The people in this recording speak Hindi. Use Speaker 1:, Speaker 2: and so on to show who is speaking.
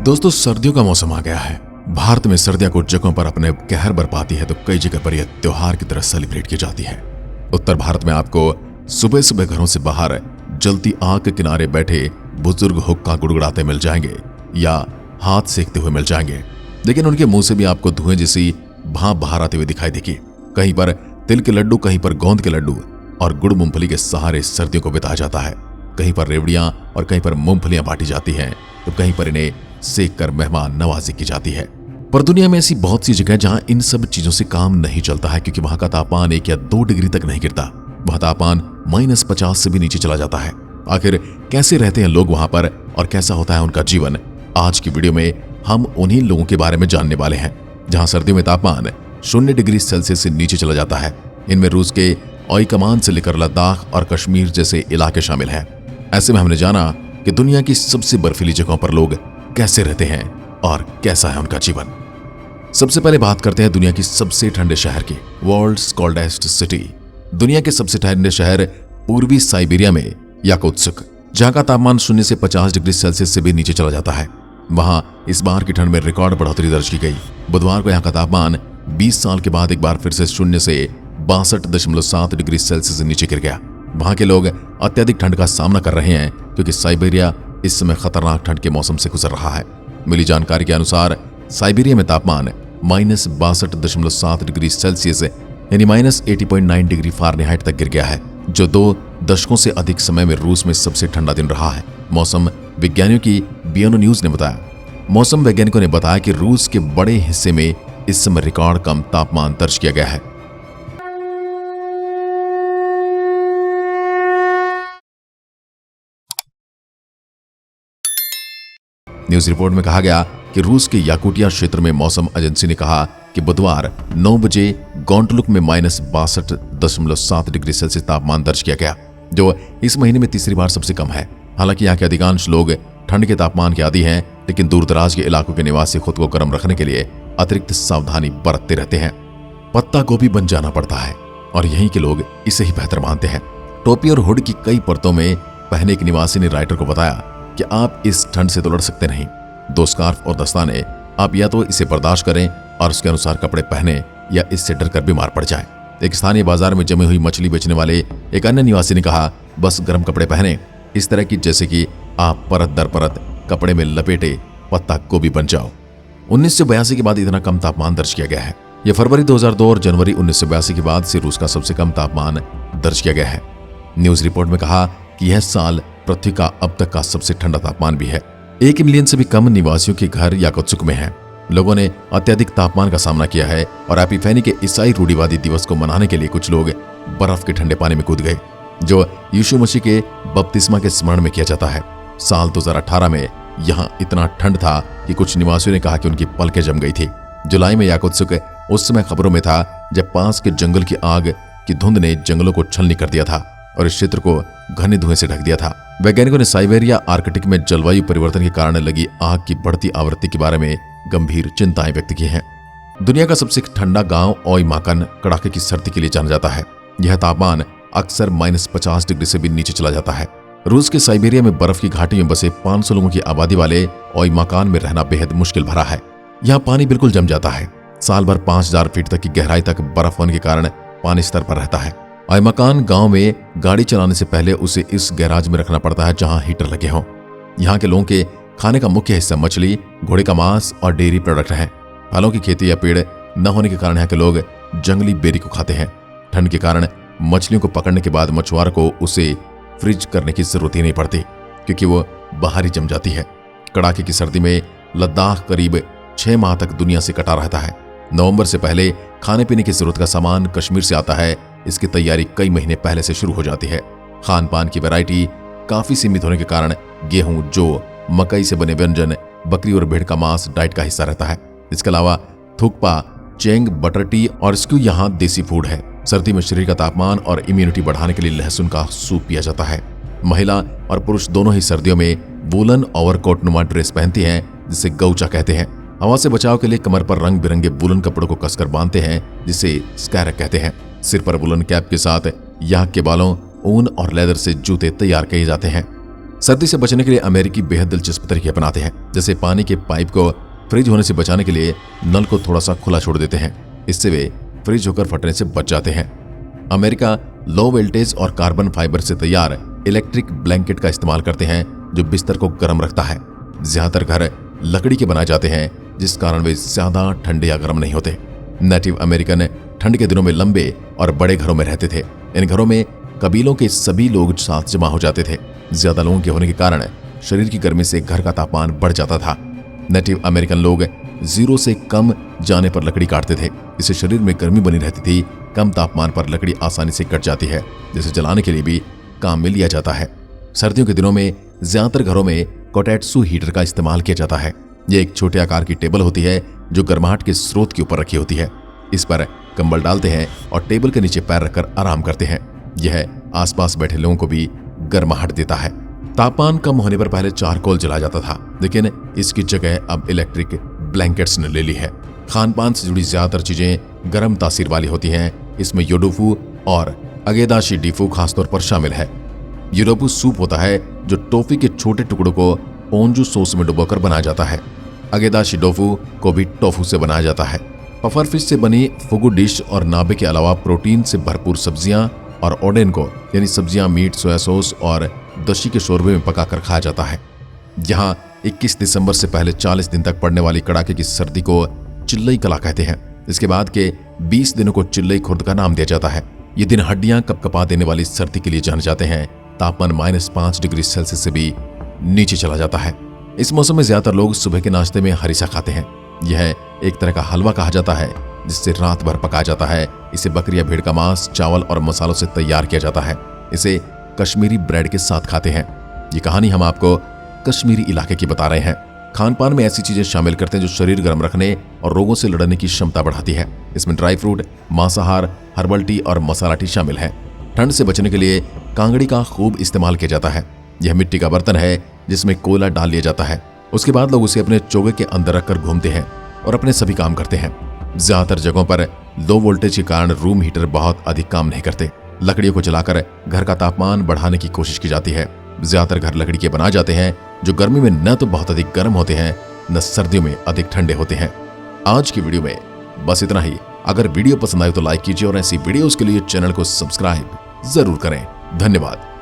Speaker 1: दोस्तों, सर्दियों का मौसम आ गया है। भारत में सर्दियां कुछ जगहों पर अपने कहर बरपाती है तो कई जगह पर यह त्योहार की तरह सेलिब्रेट की जाती है। उत्तर भारत में आपको सुबह सुबह घरों से बाहर जलती आग के किनारे बैठे बुजुर्ग हुक्का गुड़गुड़ाते मिल जाएंगे या हाथ सेकते हुए मिल जाएंगे, लेकिन उनके मुंह से भी आपको धुएं जैसी भाप बाहर आते हुए दिखाई देगी। कहीं पर तिल के लड्डू, कहीं पर गोंद के लड्डू और गुड़ मूंगफली के सहारे सर्दियों को बिताया जाता है। कहीं पर रेवड़ियां और कहीं पर मूंगफलियां बांटी जाती हैं तो कहीं पर इन्हें सेक कर मेहमान नवाजी की जाती है। पर दुनिया में ऐसी बहुत सी जगह जहां इन सब चीजों से काम नहीं चलता है, क्योंकि वहां का तापमान 1 या 2 डिग्री तक नहीं गिरता। वहां तापमान -50 से भी नीचे चला जाता है। आखिर कैसे रहते हैं लोग वहां पर और कैसा होता है उनका जीवन, आज की वीडियो में हम उन्हीं लोगों के बारे में जानने वाले हैं जहां सर्दियों में तापमान 0 डिग्री सेल्सियस से नीचे चला जाता है। इनमें रूस के ओई कमान से लेकर लद्दाख और कश्मीर जैसे इलाके शामिल हैं। ऐसे में हमने जाना कि दुनिया की सबसे बर्फीली जगहों पर लोग कैसे रहते हैं और कैसा है उनका जीवन। सबसे पहले बात करते हैं दुनिया की सबसे ठंडे शहर की, वर्ल्ड्स कोल्डेस्ट सिटी। दुनिया के सबसे ठंडे शहर पूर्वी साइबेरिया में याकुत्स्क, जहां का तापमान 0 से 50 डिग्री सेल्सियस से भी नीचे चला जाता है। वहां इस बार की ठंड में रिकॉर्ड बढ़ोतरी दर्ज की गई। बुधवार को यहां का तापमान 20 साल के बाद एक बार फिर से 0 से 62.7 डिग्री सेल्सियस से नीचे गिर गया। वहां के लोग अत्यधिक ठंड का सामना कर रहे हैं क्योंकि साइबेरिया इस समय खतरनाक ठंड के मौसम से गुजर रहा है। मिली जानकारी के अनुसार साइबेरिया में तापमान -62.7 डिग्री सेल्सियस यानी -80.9 डिग्री फ़ारेनहाइट तक गिर गया है, जो 2 दशकों से अधिक समय में रूस में सबसे ठंडा दिन रहा है। मौसम विज्ञानियों की बीएनओ न्यूज ने बताया। मौसम वैज्ञानिकों ने बताया कि रूस के बड़े हिस्से में इस समय रिकॉर्ड कम तापमान दर्ज किया गया है। न्यूज रिपोर्ट में कहा गया कि रूस के याकुटिया क्षेत्र में मौसम एजेंसी ने कहा कि बुधवार 9 बजे गोंटलुक में -62.7 डिग्री सेल्सियस तापमान दर्ज किया गया, जो इस महीने में तीसरी बार सबसे कम है। हालांकि यहाँ के अधिकांश लोग ठंड के तापमान के आदी हैं, लेकिन दूरदराज के इलाकों के निवासी खुद को गर्म रखने के लिए अतिरिक्त सावधानी बरतते रहते हैं। पत्ता गोभी बन जाना पड़ता है और यहीं के लोग इसे ही बेहतर मानते हैं। टोपी और हुड की कई परतों में पहने एक निवासी ने राइटर को बताया कि आप इस ठंड से तो लड़ सकते नहीं। 2 स्कार्फ और दस्ताने, आप या तो इसे बर्दाश्त करें और उसके अनुसार कपड़े पहने या इससे डरकर बीमार पड़ जाएं। एक स्थानीय बाजार में जमी हुई मछली बेचने वाले एक अन्य निवासी ने कहा, बस गर्म कपड़े पहने, इस तरह की जैसे कि आप परत दर परत कपड़े में लपेटे पत्ता गोभी बन जाओ। 1982 के बाद इतना कम तापमान दर्ज किया गया है। यह फरवरी 2002 और जनवरी 1982 के बाद से रूस का सबसे कम तापमान दर्ज किया गया है। न्यूज रिपोर्ट में कहा कि यह साल पृथ्वी का अब तक का सबसे ठंडा तापमान भी है। 1 मिलियन से भी कम निवासियों के घर याकुत्स्क में हैं। लोगों ने अत्यधिक तापमान का सामना किया है और एपिफेनी के ईसाई रूढ़िवादी दिवस को मनाने के लिए कुछ लोग बर्फ के ठंडे पानी में कूद गए, जो यीशु मसीह के बपतिस्मा के स्मरण में किया जाता है। साल 2018 में यहाँ इतना ठंड था कि कुछ निवासियों ने कहा कि उनकी पलकें जम गई थी। जुलाई में याकुत्स्क उस समय खबरों में था जब पास के जंगल की आग की धुंध ने जंगलों को छलनी कर दिया था और इस क्षेत्र को घने धुएं से ढक दिया था। वैज्ञानिकों ने साइबेरिया आर्कटिक में जलवायु परिवर्तन के कारण लगी आग की बढ़ती आवृत्ति के बारे में गंभीर चिंताएं व्यक्त की हैं। दुनिया का सबसे ठंडा गांव ओईमाकन कड़ाके की सर्दी के लिए जाना जाता है। यह तापमान अक्सर -50 डिग्री से भी नीचे चला जाता है। रूस के साइबेरिया में बर्फ की घाटी में बसे 500 लोगों की आबादी वाले ओईमाकन में रहना बेहद मुश्किल भरा है। यहाँ पानी बिल्कुल जम जाता है। साल भर 5000 फीट तक की गहराई तक बर्फ होने के कारण पानी स्तर पर रहता है। ओईमाकन गांव में गाड़ी चलाने से पहले उसे इस गैराज में रखना पड़ता है जहां हीटर लगे हों। यहाँ के लोगों के खाने का मुख्य हिस्सा मछली, घोड़े का मांस और डेयरी प्रोडक्ट है। फलों की खेती या पेड़ न होने के कारण यहाँ के लोग जंगली बेरी को खाते हैं। ठंड के कारण मछलियों को पकड़ने के बाद मछुआरों को उसे फ्रिज करने की जरूरत ही नहीं पड़ती, क्योंकि वो बाहर ही जम जाती है। कड़ाके की सर्दी में लद्दाख करीब 6 माह तक दुनिया से कटा रहता है। नवंबर से पहले खाने पीने की जरूरत का सामान कश्मीर से आता है। इसकी तैयारी कई महीने पहले से शुरू हो जाती है। खान पान की वैरायटी काफी सीमित होने के कारण गेहूं, जौ, मकई से बने व्यंजन, बकरी और भेड़ का मांस डाइट का हिस्सा रहता है। इसके अलावा थुक्पा, चेंग, बटर टी और स्क्यू यहाँ देसी फूड है। सर्दी में शरीर का तापमान और इम्यूनिटी बढ़ाने के लिए लहसुन का सूप पिया जाता है। महिला और पुरुष दोनों ही सर्दियों में वूलन ओवरकोट नुमा ड्रेस पहनती हैं, जिसे गौचा कहते हैं। हवा से बचाव के लिए कमर पर रंग बिरंगे वूलन कपड़ों को कसकर बांधते हैं, जिसे स्कैरक कहते हैं। सिर पर वूलन कैप के साथ याक के बालों, ऊन और लेदर से जूते तैयार किए जाते हैं। सर्दी से बचने के लिए अमेरिकी बेहद दिलचस्प तरीके अपनाते हैं, जैसे पानी के पाइप को फ्रिज होने से बचाने के लिए नल को थोड़ा सा खुला छोड़ देते हैं। इससे वे फ्रिज होकर फटने से बच जाते हैं। अमेरिका लो वोल्टेज और कार्बन फाइबर से तैयार इलेक्ट्रिक ब्लैंकेट का इस्तेमाल करते हैं, जो बिस्तर को गर्म रखता है। ज्यादातर घर लकड़ी के बनाए जाते हैं, जिस कारण वे ज्यादा ठंडे या गर्म नहीं होते। नेटिव अमेरिकन ठंड के दिनों में लंबे और बड़े घरों में रहते थे। इन घरों में कबीलों के सभी लोग साथ जमा हो जाते थे। ज्यादा लोगों के होने के कारण शरीर की गर्मी से घर का तापमान बढ़ जाता था। नेटिव अमेरिकन लोग 0 से कम जाने पर लकड़ी काटते थे। इससे शरीर में गर्मी बनी रहती थी। कम तापमान पर लकड़ी आसानी से कट जाती है, जिसे जलाने के लिए भी काम में लिया जाता है। सर्दियों के दिनों में ज्यादातर घरों में कोटेत्सु हीटर का इस्तेमाल किया जाता है। यह एक छोटे आकार की टेबल होती है, जो गर्माहट के स्रोत के ऊपर रखी होती है। इस पर कंबल डालते हैं और टेबल के नीचे पैर रखकर आराम करते हैं। यह आसपास बैठे लोगों को भी गर्माहट देता है। तापमान कम होने पर पहले चारकोल जलाया जाता था, लेकिन इसकी जगह अब इलेक्ट्रिक ब्लैंकेट्स ने ले ली है। खान पान से जुड़ी ज्यादातर चीजें गर्म तासीर वाली होती हैं। इसमें योडोफू और अगेदाशी डीफू खासतौर पर शामिल है। योडोफू सूप होता है, जो टोफी के छोटे टुकड़ों को पोंजू सॉस में डुबोकर बनाया जाता है। अगेदाशी डोफू को भी टोफू से बनाया जाता है। पफर फिश से बनी फुगु डिश और नाबे के अलावा प्रोटीन से भरपूर सब्जियां और ओडेन को यानी सब्जियां, मीट, सोया सॉस और दशी के शोरबे में पकाकर खाया जाता है। यहाँ 21 दिसंबर से पहले 40 दिन तक पड़ने वाली कड़ाके की सर्दी को चिल्लई कला कहते हैं। इसके बाद के 20 दिनों को चिल्लई खुर्द का नाम दिया जाता है। ये दिन हड्डियां कपकपा देने वाली सर्दी के लिए जाने जाते हैं। तापमान -5 डिग्री सेल्सियस से भी नीचे चला जाता है। इस मौसम में ज्यादातर लोग सुबह के नाश्ते में हरीसा खाते हैं। यह एक तरह का हलवा कहा जाता है, जिससे रात भर पकाया जाता है। इसे बकरी या भेड़ का मांस, चावल और मसालों से तैयार किया जाता है। इसे कश्मीरी ब्रेड के साथ खाते हैं। ये कहानी हम आपको कश्मीरी इलाके की बता रहे हैं। खान पान में ऐसी चीजें शामिल करते हैं जो शरीर गर्म रखने और रोगों से लड़ने की क्षमता बढ़ाती है। इसमें ड्राई फ्रूट, मांसाहार, हर्बल टी और मसाला टी शामिल है। ठंड से बचने के लिए कांगड़ी का खूब इस्तेमाल किया जाता है। यह मिट्टी का बर्तन है, जिसमें कोयला डाल लिया जाता है। उसके बाद लोग उसे अपने चोगे के अंदर रखकर घूमते हैं और अपने सभी काम करते हैं। ज्यादातर जगहों पर लो वोल्टेज के कारण रूम हीटर बहुत अधिक काम नहीं करते। लकड़ियों को जलाकर घर का तापमान बढ़ाने की कोशिश की जाती है। ज्यादातर घर लकड़ी के बनाए जाते हैं, जो गर्मी में न तो बहुत अधिक गर्म होते हैं, न सर्दियों में अधिक ठंडे होते हैं। आज की वीडियो में बस इतना ही। अगर वीडियो पसंद आए तो लाइक कीजिए और ऐसी वीडियोस के लिए चैनल को सब्सक्राइब जरूर करें। धन्यवाद।